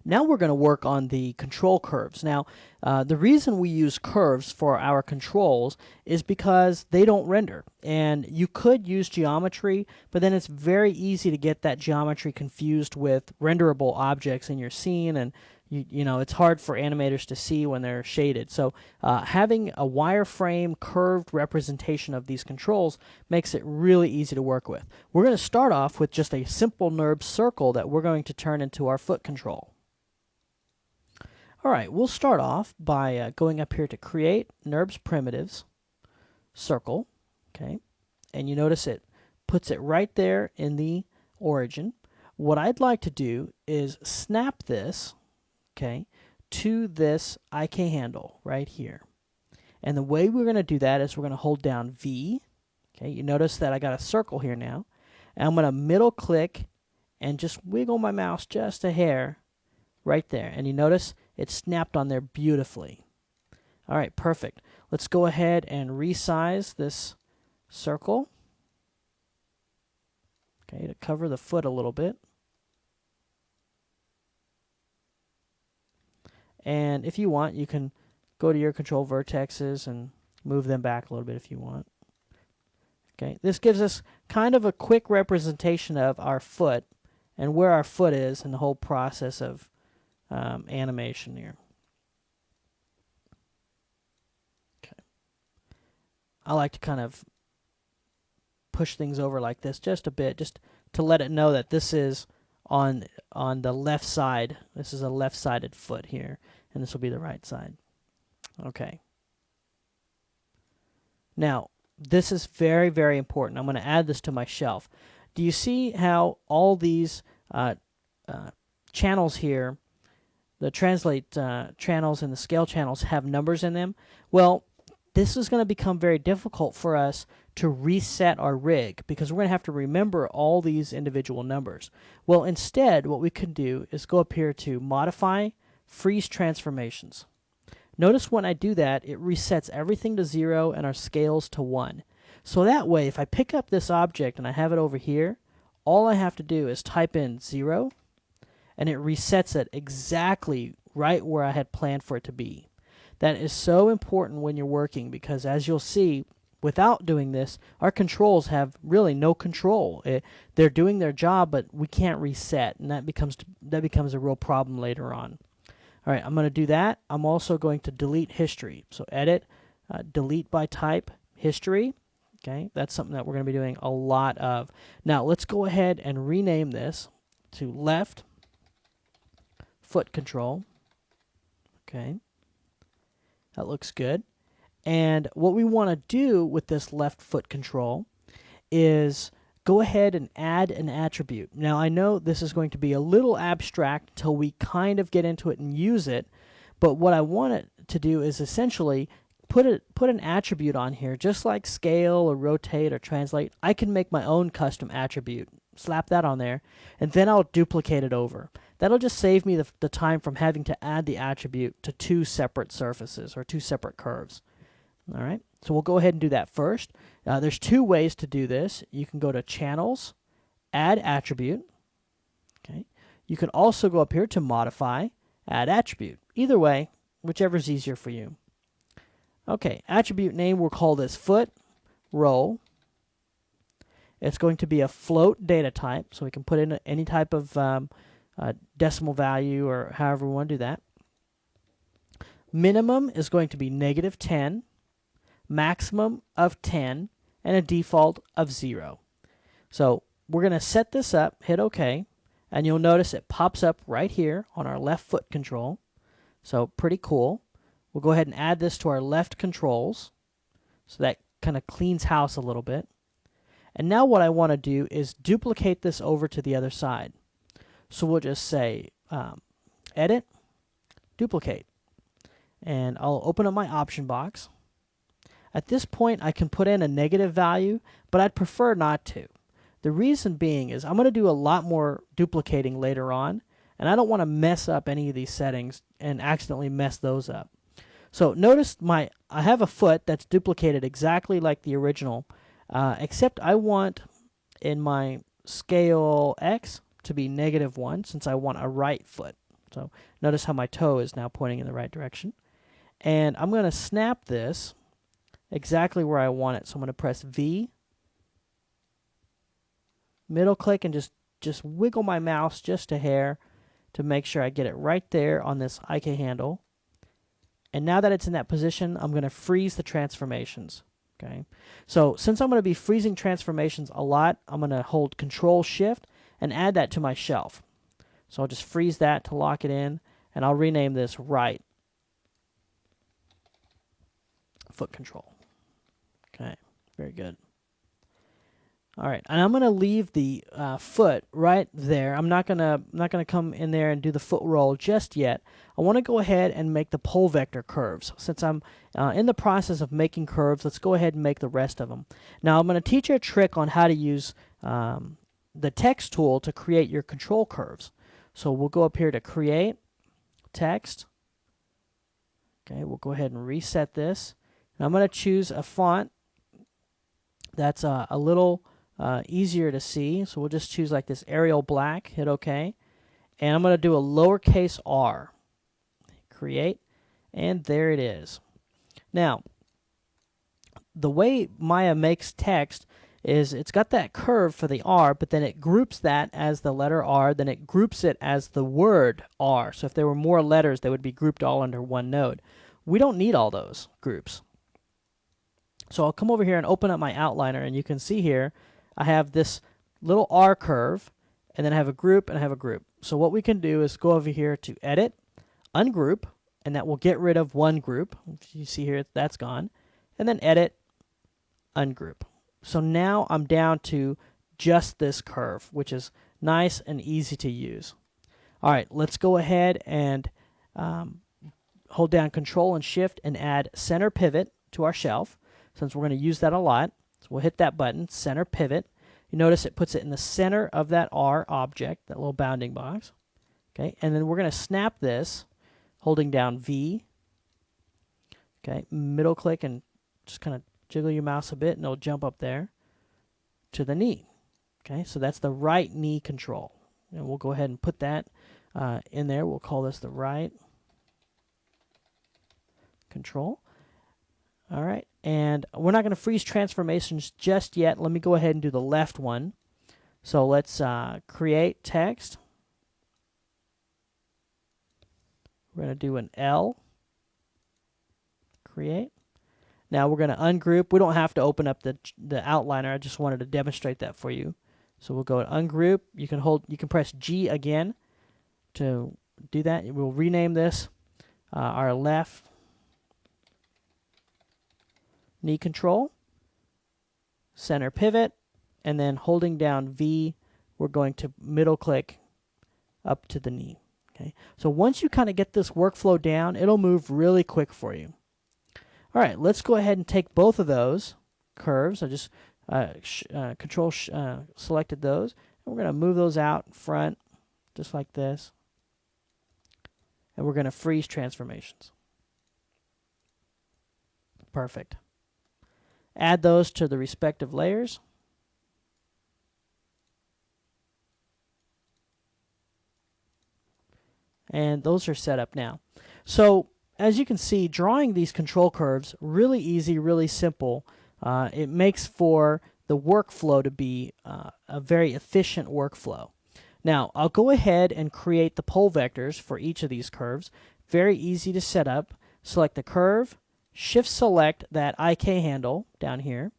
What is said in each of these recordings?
Now we're going to work on the control curves. Now, the reason we use curves for our controls is because they don't render. And you could use geometry, but then it's very easy to get that geometry confused with renderable objects in your scene, and you know, it's hard for animators to see when they're shaded. So having a wireframe curved representation of these controls makes it really easy to work with. We're going to start off with just a simple NURB circle that we're going to turn into our foot control. All right, we'll start off by going up here to Create, NURBS Primitives, Circle, okay? And you notice it puts it right there in the origin. What I'd like to do is snap this, okay, to this IK handle right here. And the way we're going to do that is we're going to hold down V, okay? You notice that I got a circle here now. And I'm going to middle click and just wiggle my mouse just a hair right there. And you notice it snapped on there beautifully. All right, perfect. Let's go ahead and resize this circle, okay, to cover the foot a little bit. And if you want, you can go to your control vertexes and move them back a little bit if you want. Okay, this gives us kind of a quick representation of our foot and where our foot is in the whole process of animation here. Okay. I like to kind of push things over like this just a bit, just to let it know that this is on the left side. This is a left-sided foot here, and this will be the right side. Okay. Now, this is very, very important. I'm going to add this to my shelf. Do you see how all these channels here, the translate channels and the scale channels, have numbers in them? Well, this is going to become very difficult for us to reset our rig because we're going to have to remember all these individual numbers. Well, instead, what we can do is go up here to Modify, Freeze Transformations. Notice when I do that, it resets everything to 0 and our scales to 1. So that way, if I pick up this object and I have it over here, all I have to do is type in 0, and it resets it exactly right where I had planned for it to be. That is so important when you're working because, as you'll see, without doing this, our controls have really no control. They're doing their job, but we can't reset, and that becomes a real problem later on. All right, I'm going to do that. I'm also going to delete history. So Edit, Delete by Type, History. Okay, that's something that we're going to be doing a lot of. Now, let's go ahead and rename this to Left Foot Control. Okay, that looks good. And what we want to do with this left foot control is go ahead and add an attribute. Now, I know this is going to be a little abstract until we kind of get into it and use it, but what I want it to do is essentially put an attribute on here, just like scale or rotate or translate. I can make my own custom attribute, slap that on there, and then I'll duplicate it over. That'll just save me the time from having to add the attribute to two separate surfaces or two separate curves. All right, so we'll go ahead and do that first. There's two ways to do this. You can go to Channels, Add Attribute. Okay. You can also go up here to Modify, Add Attribute. Either way, whichever is easier for you. Okay, attribute name, we'll call this foot roll. It's going to be a float data type, so we can put in any type of decimal value or however we want to do that. Minimum is going to be -10, maximum of 10, and a default of 0. So we're going to set this up, hit OK, and you'll notice it pops up right here on our left foot control. So pretty cool. We'll go ahead and add this to our left controls. So that kind of cleans house a little bit. And now what I want to do is duplicate this over to the other side. So we'll just say Edit, Duplicate. And I'll open up my option box. At this point, I can put in a negative value, but I'd prefer not to. The reason being is I'm going to do a lot more duplicating later on, and I don't want to mess up any of these settings and accidentally mess those up. So notice I have a foot that's duplicated exactly like the original, except I want in my scale X to be -1 since I want a right foot. So notice how my toe is now pointing in the right direction. And I'm going to snap this exactly where I want it. So I'm going to press V, middle click, and just wiggle my mouse just a hair to make sure I get it right there on this IK handle. And now that it's in that position, I'm going to freeze the transformations. Okay. So since I'm going to be freezing transformations a lot, I'm going to hold Control Shift and add that to my shelf. So I'll just freeze that to lock it in, and I'll rename this right foot control. Okay, very good. All right, and I'm going to leave the foot right there. I'm not gonna come in there and do the foot roll just yet. I want to go ahead and make the pole vector curves. Since I'm in the process of making curves, let's go ahead and make the rest of them. Now I'm going to teach you a trick on how to use the text tool to create your control curves. So we'll go up here to Create, Text. Okay, we'll go ahead and reset this. And I'm going to choose a font that's a little easier to see. So we'll just choose like this Arial Black, hit OK. And I'm going to do a lowercase r. Create, and there it is. Now, the way Maya makes text is it's got that curve for the R, but then it groups that as the letter R, then it groups it as the word R. So if there were more letters, they would be grouped all under one node. We don't need all those groups. So I'll come over here and open up my outliner, and you can see here I have this little R curve, and then I have a group and I have a group. So what we can do is go over here to Edit, Ungroup, and that will get rid of one group. You see here that's gone. And then Edit, Ungroup. So now I'm down to just this curve, which is nice and easy to use. All right, let's go ahead and hold down Control and Shift and add Center Pivot to our shelf, since we're going to use that a lot. So we'll hit that button, Center Pivot. You notice it puts it in the center of that R object, that little bounding box. Okay, and then we're going to snap this, holding down V. Okay, middle click and just kind of jiggle your mouse a bit, and it'll jump up there to the knee. Okay, so that's the right knee control. And we'll go ahead and put that in there. We'll call this the right control. All right, and we're not going to freeze transformations just yet. Let me go ahead and do the left one. So let's create text. We're going to do an L. Create. Now we're going to ungroup. We don't have to open up the outliner. I just wanted to demonstrate that for you. So we'll go to ungroup. You can press G again to do that. We'll rename this our left knee control, center pivot, and then holding down V, we're going to middle click up to the knee. Okay. So once you kind of get this workflow down, it'll move really quick for you. All right, let's go ahead and take both of those curves. I just selected those. And we're going to move those out in front, just like this. And we're going to freeze transformations. Perfect. Add those to the respective layers. And those are set up now. So as you can see, drawing these control curves, really easy, really simple. It makes for the workflow to be a very efficient workflow. Now, I'll go ahead and create the pole vectors for each of these curves. Very easy to set up. Select the curve, shift select that IK handle down here,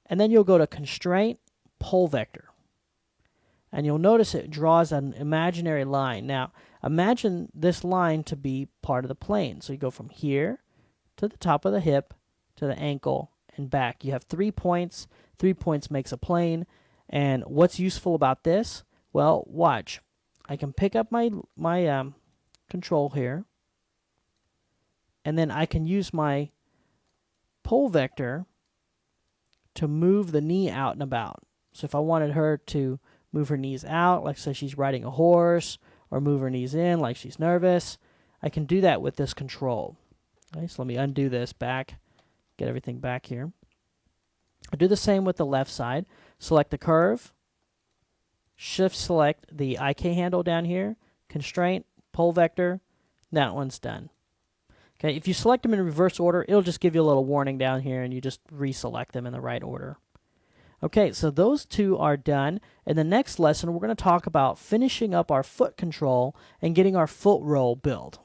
and then you'll go to Constraint, Pole Vector. And you'll notice it draws an imaginary line. Now, imagine this line to be part of the plane. So you go from here to the top of the hip to the ankle and back. You have 3 points. 3 points makes a plane. And what's useful about this? Well, watch. I can pick up my control here, and then I can use my pole vector to move the knee out and about. So if I wanted her to move her knees out, like say she's riding a horse, or move her knees in like she's nervous, I can do that with this control. Okay, so let me undo this back, get everything back here. I'll do the same with the left side. Select the curve, shift select the IK handle down here, constraint, pole vector, that one's done. Okay, if you select them in reverse order, it'll just give you a little warning down here, and you just reselect them in the right order. Okay, so those two are done. In the next lesson, we're going to talk about finishing up our foot control and getting our foot roll built.